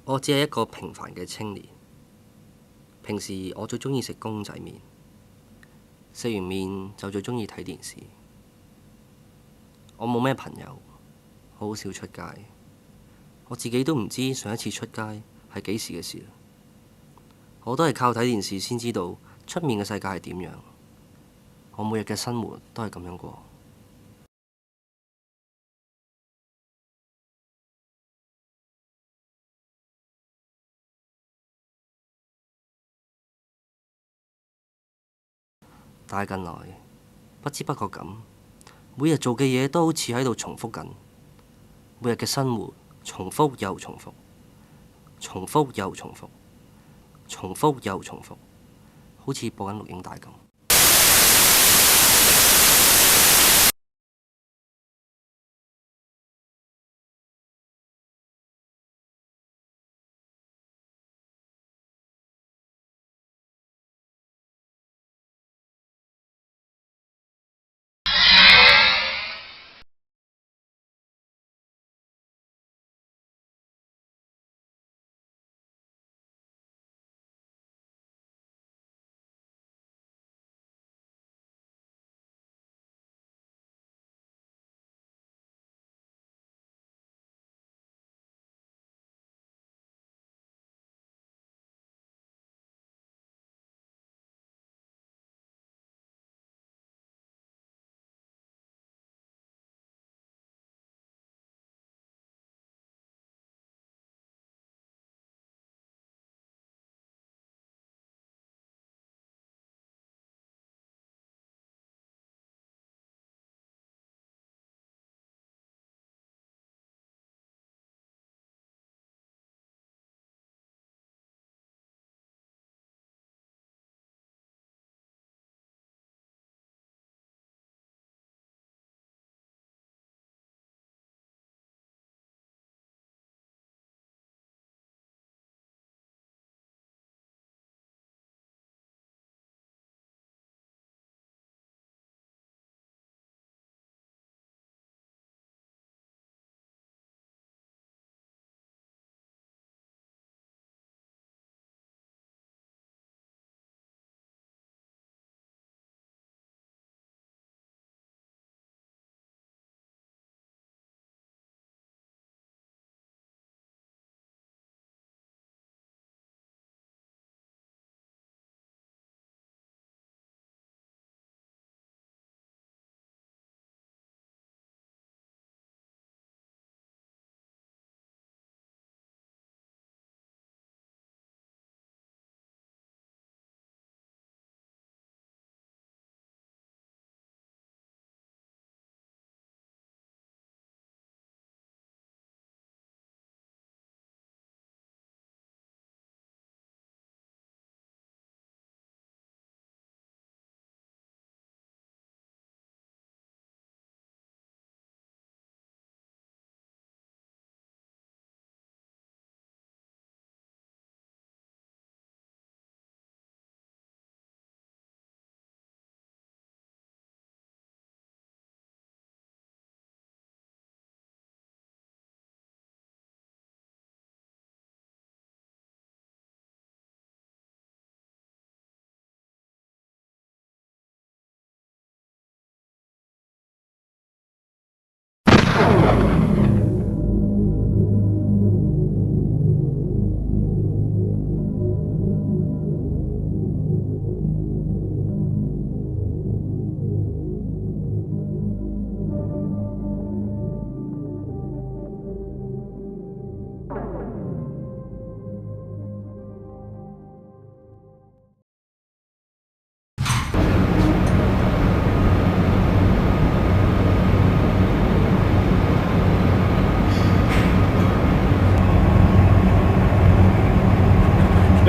我只係一個平凡嘅青年。平時我最鍾意食公仔麵，食完麵就最鍾意睇電視。我冇咩朋友，好少出街。我自己都唔知上一次出街係幾時嘅事。我都係靠睇電視先知道出面嘅世界係點樣。我每日嘅生活都係咁樣過。但係近來不知不覺咁，每日做嘅嘢都好似喺度重複緊。每日嘅生活重複又重複，重複又重複，重複又重複，好似播緊錄影帶咁。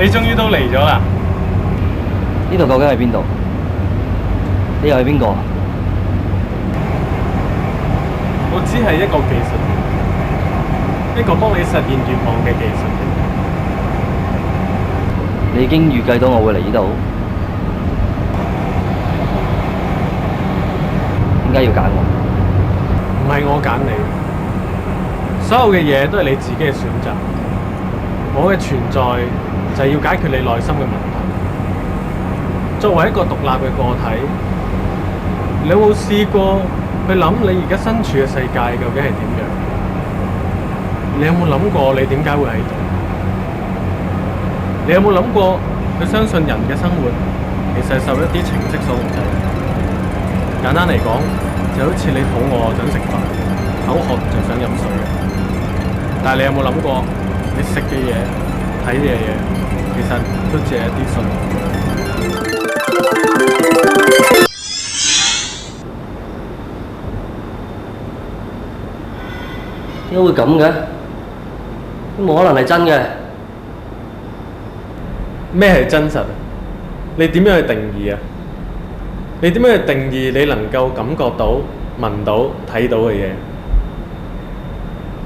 你終於都嚟咗啦！呢度究竟係邊度？你又係邊個？我只係一個技術員，一個幫你實現願望嘅技術員。你已經預計到我會嚟呢度，點解要揀我？唔係我揀你，所有嘅嘢都係你自己嘅選擇。我嘅存在就係要解決你內心嘅問題。作為一個獨立嘅個體，你有冇試過去諗你而家身處嘅世界究竟係點樣？你有冇諗過你點解會喺度？你有冇諗過去相信人嘅生活其實係受一啲程式所控制？簡單嚟講，就好似你肚餓想食飯，口渴就想飲水。但係你有冇諗過，你食嘅嘢、睇嘅嘢，其實都只係一啲信號。點解會咁嘅？都冇可能係真嘅。咩係真實？你點樣去定義啊？你點樣去定義你能夠感覺到、聞到、睇到嘅嘢？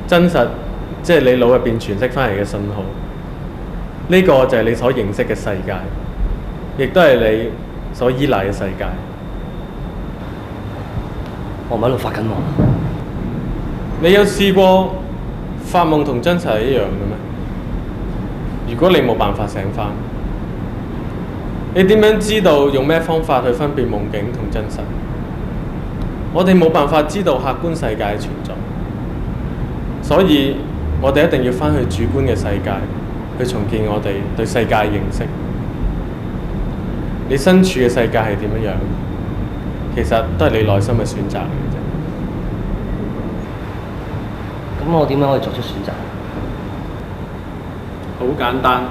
真實即係你腦入邊傳釋翻嚟嘅信號。呢個就係你所認識嘅世界，亦都係你所依賴嘅世界。我唔喺度發緊夢。你有試過發夢同真實係一樣嘅咩？如果你冇辦法醒翻，你點樣知道用咩方法去分辨夢境同真實？我哋冇辦法知道客觀世界嘅存在，所以我哋一定要翻去主觀嘅世界，去重建我哋對世界嘅認識。你身處嘅世界係點樣？其實都係你內心嘅選擇嚟嘅啫。咁我點樣可以作出選擇？好簡單。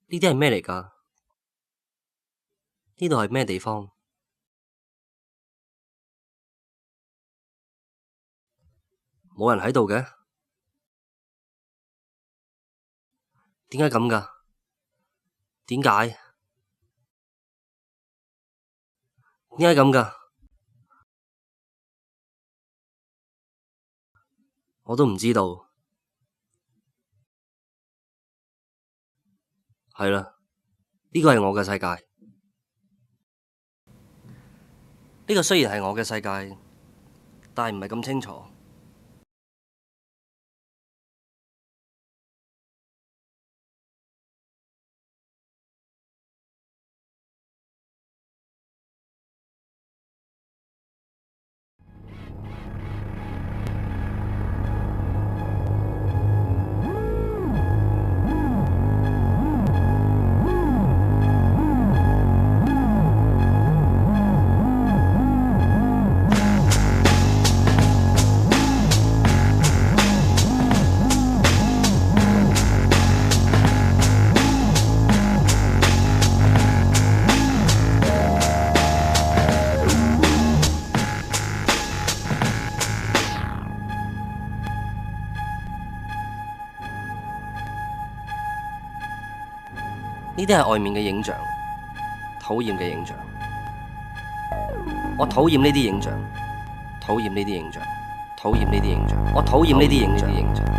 呢啲係咩嚟㗎？呢度係咩地方？冇人喺度嘅？點解咁㗎？點解？點解咁㗎？我都唔知道。係啦，呢個係我嘅世界。呢個雖然係我嘅世界，但係唔係咁清楚。呢啲係外面嘅影像，討厭嘅影像。我討厭呢啲影像，討厭呢啲影像，討厭呢啲影像。我討厭呢啲影像，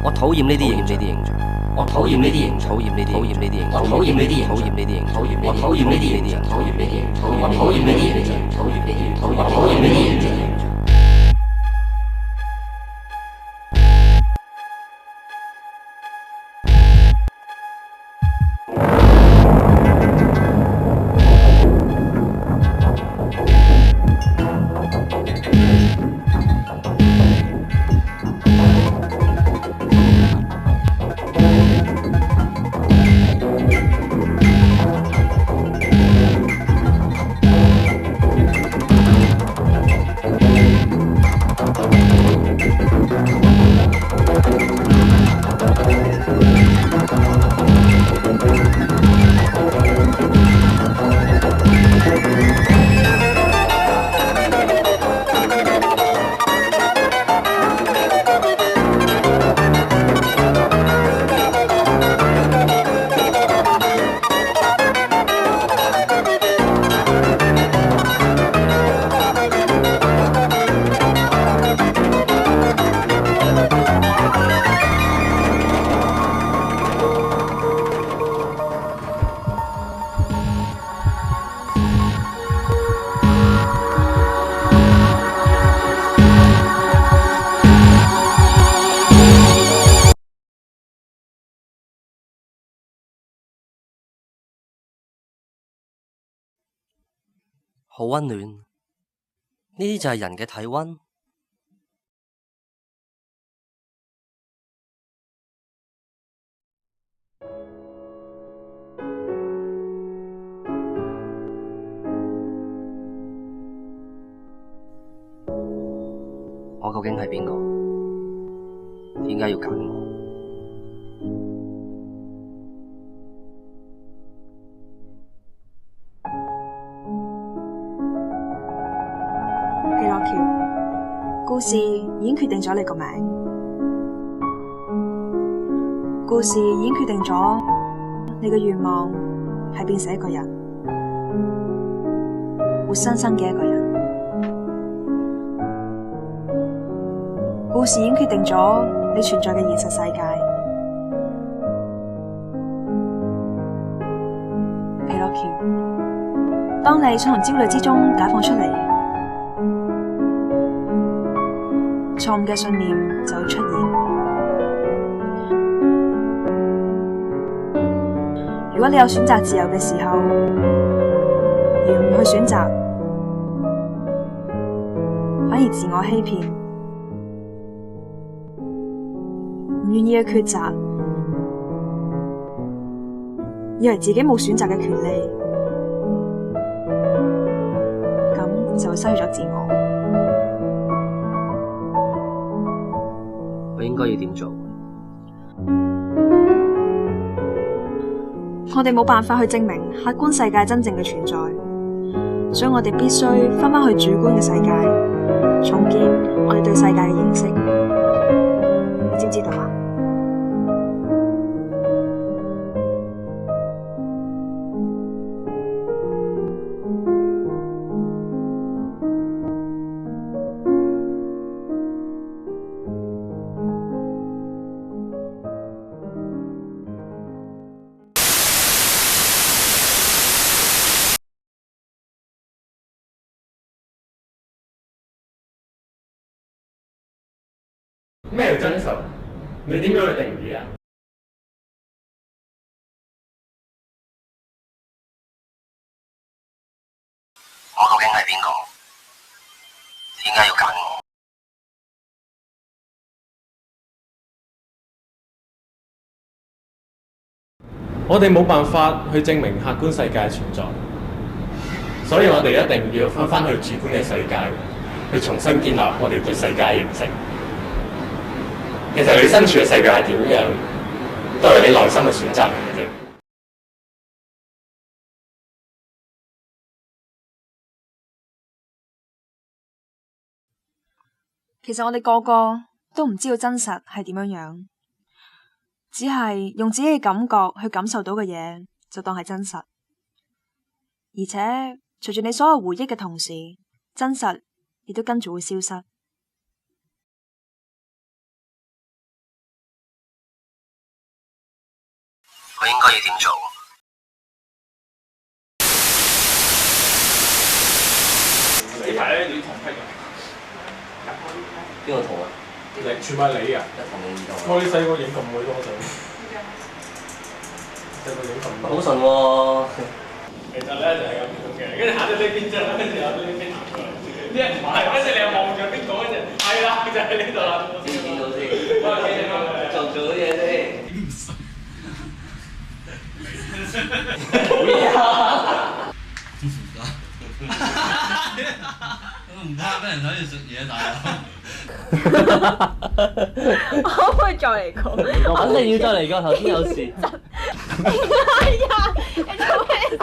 我討厭呢啲影像，我討厭呢啲影像，討厭呢啲，討厭呢啲影像，討厭呢啲，討厭呢啲影像，我討厭呢啲影像，討厭呢啲，我討厭呢啲影像，討厭呢啲，我討厭呢啲影像。好溫暖。呢啲就係人嘅體溫。我究竟係邊個？點解要揀我？皮諾喬，故事已經決定咗你個名，故事已經決定咗你嘅願望係變成一個人，活生生嘅一個人。故事已經決定咗你存在嘅現實世界。皮諾喬，當你想從焦慮之中解放出嚟，錯誤嘅信念就會出現。如果你有選擇自由嘅時候，而唔去選擇，反而自我欺騙，唔願意去抉擇，以為自己冇選擇嘅權利，咁就會失去咗自我。我應該要點做？我哋冇辦法去證明客觀世界真正嘅存在，所以我哋必須返返去主觀嘅世界，重建我哋對世界嘅認識。你知唔知道啊？咩叫真實？你點樣去定義啊？我究竟係邊個？點解要揀我？我哋冇辦法去證明客觀世界存在，所以我哋一定要返去主觀嘅世界，去重新建立我哋對世界嘅認識。其實你身處嘅世界係點樣，都係你內心嘅選擇嚟嘅啫。其實我哋個個都唔知道真實係點樣樣，只係用自己嘅感覺去感受到嘅嘢就當係真實。而且隨住你所有回憶嘅同時，真實亦都跟住會消失。我應該要點做？呢排咧你同批嘅，邊個同啊？你全部係你啊！一同你二度。我哋細個影咁鬼多相，細個影咁多。好順喎。其實咧就係咁嘅，跟住行到呢邊啫，跟住有呢邊行過嚟。啲人唔係，跟住你又望住邊個跟住，係啦，就係呢度啦。知唔知道先？做啲嘢先。好嘢啊！唔怕俾人睇住食嘢，大佬。可唔可以再嚟過？肯定要再嚟過，頭先有事。哎呀，你做咩事？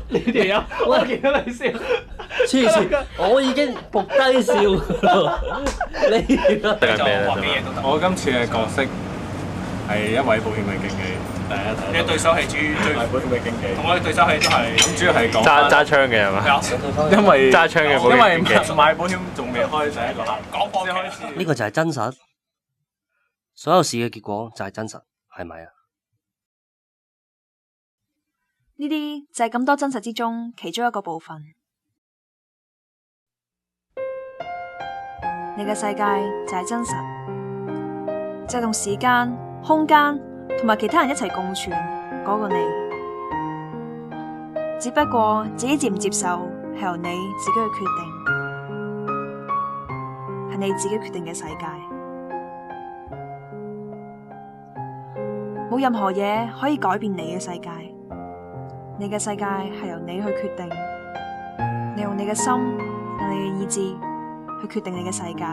呢條友，我見到你笑。黐線，我已經伏低笑㗎啦。你我今次嘅角色係一位保險嘅經紀。第一睇。你嘅對手係最保險嘅經紀。同我嘅對手係都係咁主要係講揸槍嘅係嘛？因為揸槍嘅保險因為經紀賣保險仲未開第一個客，講貨嘅開始。呢個就係真實，所有事嘅結果就係真實，係咪啊？呢啲就係咁多真實之中其中一個部分。你嘅世界就係真實，就係同時間、空間同埋其他人一齊共存嗰個你。只不過自己接唔接受係由你自己去決定，係你自己決定嘅世界。冇任何嘢可以改變你嘅世界，你嘅世界係由你去決定，你用你嘅心，用你嘅意志去決定你嘅世界，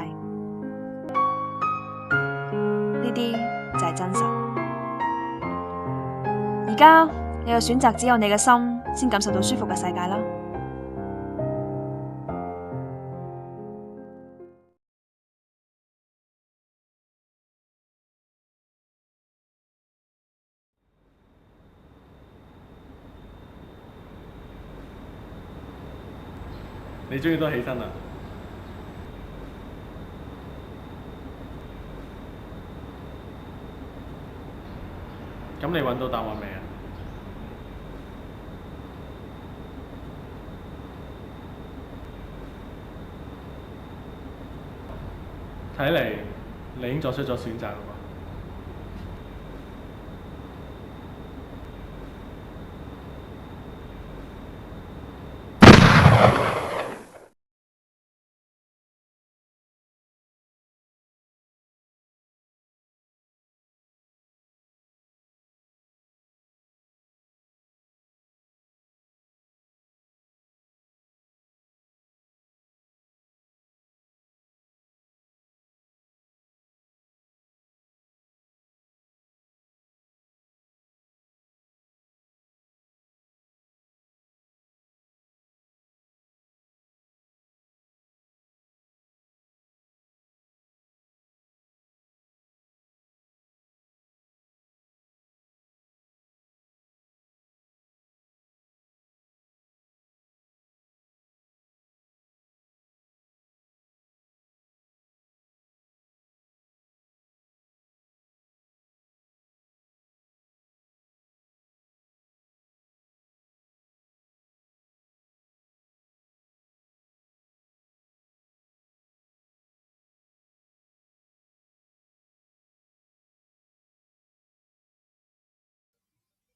呢啲就係真實。而家你嘅選擇只有你嘅心先感受到舒服嘅世界啦。你終於都起身啦。咁你揾到答案未啊？睇嚟你已經作出咗選擇啦喎。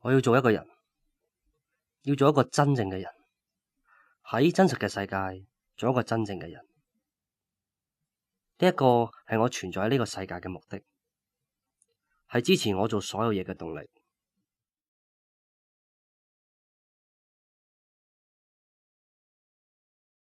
我要做一個人，要做一個真正嘅人，喺真實嘅世界做一個真正嘅人。呢一個係我存在喺呢個世界嘅目的，係支持我做所有嘢嘅動力。